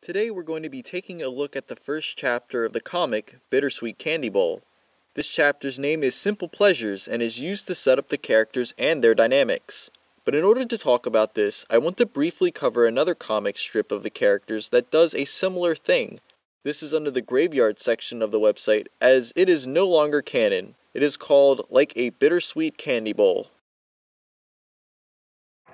Today we're going to be taking a look at the first chapter of the comic, Bittersweet Candy Bowl. This chapter's name is Simple Pleasures and is used to set up the characters and their dynamics. But in order to talk about this, I want to briefly cover another comic strip of the characters that does a similar thing. This is under the graveyard section of the website, as it is no longer canon. It is called Like a Bittersweet Candy Bowl.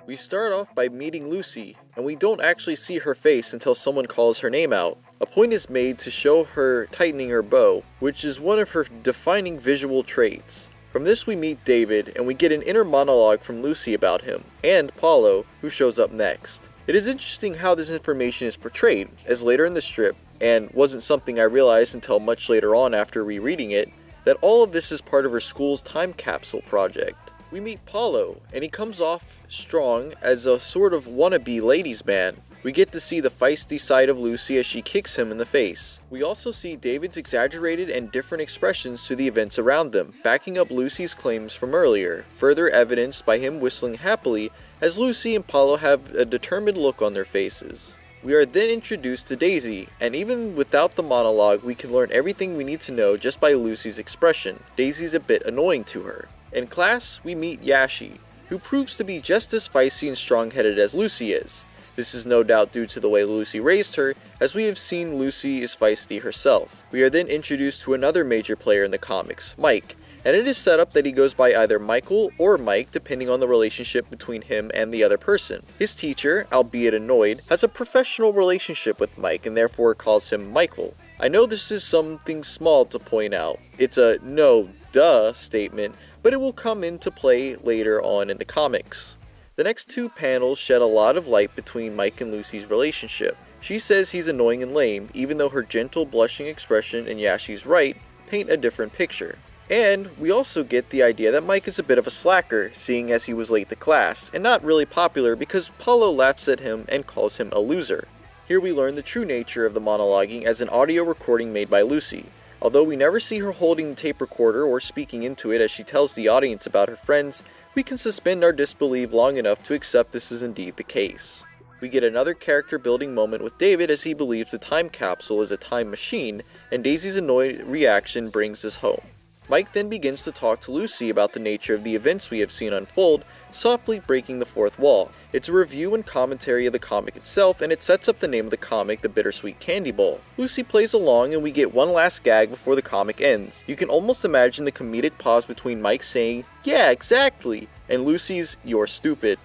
We start off by meeting Lucy, and we don't actually see her face until someone calls her name out. A point is made to show her tightening her bow, which is one of her defining visual traits. From this we meet David, and we get an inner monologue from Lucy about him, and Paulo, who shows up next. It is interesting how this information is portrayed, as later in the strip, and wasn't something I realized until much later on after rereading it, that all of this is part of her school's time capsule project. We meet Paulo, and he comes off strong as a sort of wannabe ladies' man. We get to see the feisty side of Lucy as she kicks him in the face. We also see David's exaggerated and different expressions to the events around them, backing up Lucy's claims from earlier, further evidenced by him whistling happily as Lucy and Paulo have a determined look on their faces. We are then introduced to Daisy, and even without the monologue we can learn everything we need to know just by Lucy's expression. Daisy's a bit annoying to her. In class, we meet Yashi, who proves to be just as feisty and strong-headed as Lucy is. This is no doubt due to the way Lucy raised her, as we have seen Lucy is feisty herself. We are then introduced to another major player in the comics, Mike, and it is set up that he goes by either Michael or Mike depending on the relationship between him and the other person. His teacher, albeit annoyed, has a professional relationship with Mike and therefore calls him Michael. I know this is something small to point out. It's a no-duh statement, but it will come into play later on in the comics. The next two panels shed a lot of light between Mike and Lucy's relationship. She says he's annoying and lame, even though her gentle blushing expression and Yashi's right paint a different picture. And we also get the idea that Mike is a bit of a slacker, seeing as he was late to class, and not really popular because Paulo laughs at him and calls him a loser. Here we learn the true nature of the monologuing as an audio recording made by Lucy. Although we never see her holding the tape recorder or speaking into it as she tells the audience about her friends, we can suspend our disbelief long enough to accept this is indeed the case. We get another character building moment with David as he believes the time capsule is a time machine, and Daisy's annoyed reaction brings this home. Mike then begins to talk to Lucy about the nature of the events we have seen unfold, softly breaking the fourth wall. It's a review and commentary of the comic itself, and it sets up the name of the comic, the Bittersweet Candy Bowl. Lucy plays along, and we get one last gag before the comic ends. You can almost imagine the comedic pause between Mike saying, "Yeah, exactly," and Lucy's, "You're stupid."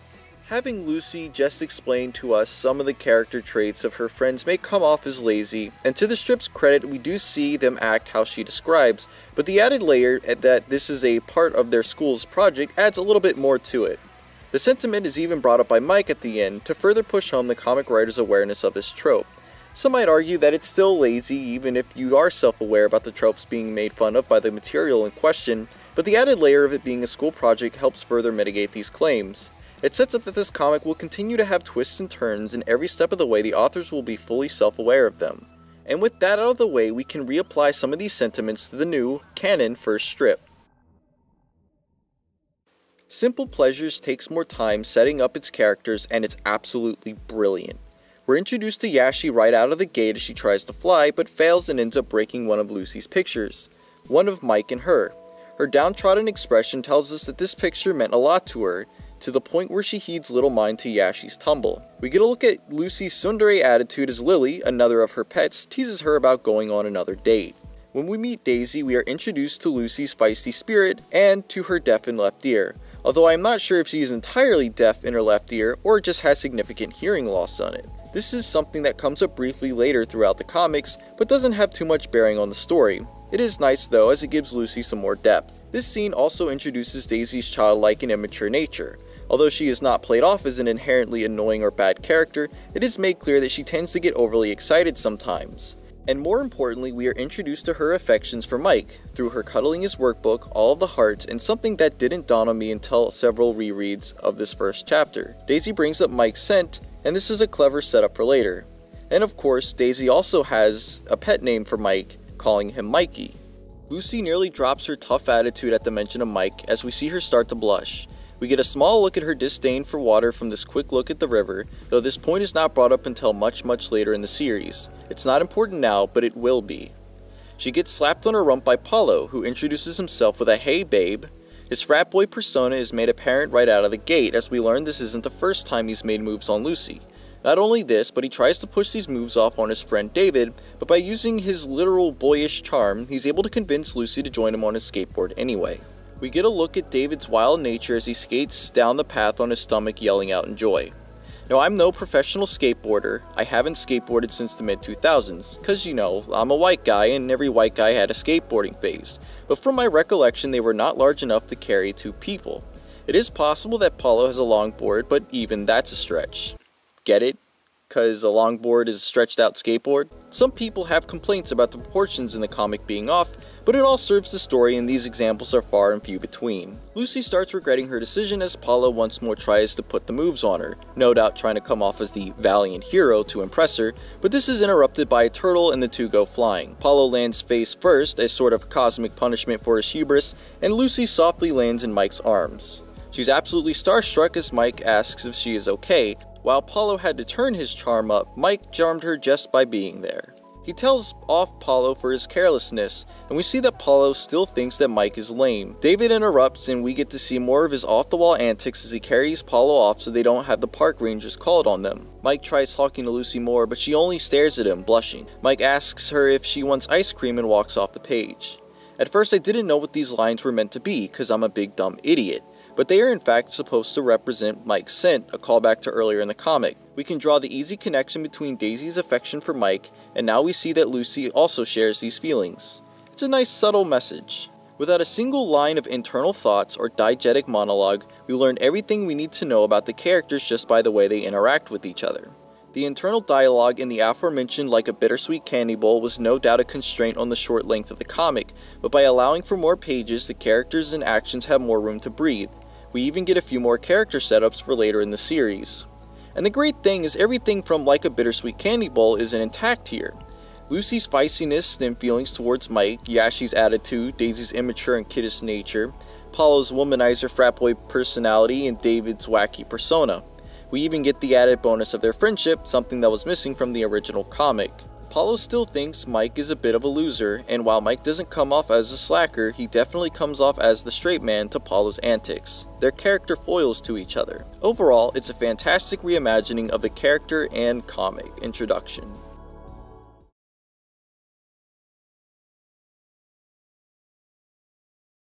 Having Lucy just explain to us some of the character traits of her friends may come off as lazy, and to the strip's credit we do see them act how she describes, but the added layer that this is a part of their school's project adds a little bit more to it. The sentiment is even brought up by Mike at the end to further push home the comic writer's awareness of this trope. Some might argue that it's still lazy even if you are self-aware about the tropes being made fun of by the material in question, but the added layer of it being a school project helps further mitigate these claims. It sets up that this comic will continue to have twists and turns, and every step of the way the authors will be fully self-aware of them. And with that out of the way, we can reapply some of these sentiments to the new, canon first strip. Simple Pleasures takes more time setting up its characters, and it's absolutely brilliant. We're introduced to Yashi right out of the gate as she tries to fly, but fails and ends up breaking one of Lucy's pictures. One of Mike and her. Her downtrodden expression tells us that this picture meant a lot to her, to the point where she heeds little mind to Yashi's tumble. We get a look at Lucy's tsundere attitude as Lily, another of her pets, teases her about going on another date. When we meet Daisy, we are introduced to Lucy's feisty spirit and to her deafened left ear, although I am not sure if she is entirely deaf in her left ear or just has significant hearing loss on it. This is something that comes up briefly later throughout the comics, but doesn't have too much bearing on the story. It is nice though, as it gives Lucy some more depth. This scene also introduces Daisy's childlike and immature nature. Although she is not played off as an inherently annoying or bad character, it is made clear that she tends to get overly excited sometimes. And more importantly, we are introduced to her affections for Mike, through her cuddling his workbook, all of the hearts, and something that didn't dawn on me until several rereads of this first chapter. Daisy brings up Mike's scent, and this is a clever setup for later. And of course, Daisy also has a pet name for Mike, calling him Mikey. Lucy nearly drops her tough attitude at the mention of Mike as we see her start to blush. We get a small look at her disdain for water from this quick look at the river, though this point is not brought up until much later in the series. It's not important now, but it will be. She gets slapped on her rump by Paulo, who introduces himself with a "Hey babe." His frat boy persona is made apparent right out of the gate, as we learn this isn't the first time he's made moves on Lucy. Not only this, but he tries to push these moves off on his friend David, but by using his literal boyish charm, he's able to convince Lucy to join him on his skateboard anyway. We get a look at David's wild nature as he skates down the path on his stomach yelling out in joy. Now, I'm no professional skateboarder. I haven't skateboarded since the mid-2000s, cause you know, I'm a white guy and every white guy had a skateboarding phase, but from my recollection they were not large enough to carry 2 people. It is possible that Paulo has a longboard, but even that's a stretch. Get it? Cause a longboard is a stretched out skateboard? Some people have complaints about the proportions in the comic being off, but it all serves the story and these examples are far and few between. Lucy starts regretting her decision as Paulo once more tries to put the moves on her, no doubt trying to come off as the valiant hero to impress her, but this is interrupted by a turtle and the two go flying. Paulo lands face first as sort of cosmic punishment for his hubris, and Lucy softly lands in Mike's arms. She's absolutely starstruck as Mike asks if she is okay. While Paulo had to turn his charm up, Mike charmed her just by being there. He tells off Paulo for his carelessness, and we see that Paulo still thinks that Mike is lame. David interrupts and we get to see more of his off-the-wall antics as he carries Paulo off so they don't have the park rangers called on them. Mike tries talking to Lucy more, but she only stares at him, blushing. Mike asks her if she wants ice cream and walks off the page. At first I didn't know what these lines were meant to be, cause I'm a big dumb idiot. But they are in fact supposed to represent Mike's scent, a callback to earlier in the comic. We can draw the easy connection between Daisy's affection for Mike, and now we see that Lucy also shares these feelings. It's a nice subtle message. Without a single line of internal thoughts or diegetic monologue, we learn everything we need to know about the characters just by the way they interact with each other. The internal dialogue in the aforementioned Like a Bittersweet Candy Bowl was no doubt a constraint on the short length of the comic, but by allowing for more pages, the characters and actions have more room to breathe. We even get a few more character setups for later in the series. And the great thing is everything from Like a Bittersweet Candy Bowl isn't intact here. Lucy's feistiness and feelings towards Mike, Yashi's attitude, Daisy's immature and kiddish nature, Paulo's womanizer frat boy personality, and David's wacky persona. We even get the added bonus of their friendship, something that was missing from the original comic. Paulo still thinks Mike is a bit of a loser, and while Mike doesn't come off as a slacker, he definitely comes off as the straight man to Paulo's antics. They're character foils to each other. Overall, it's a fantastic reimagining of the character and comic introduction.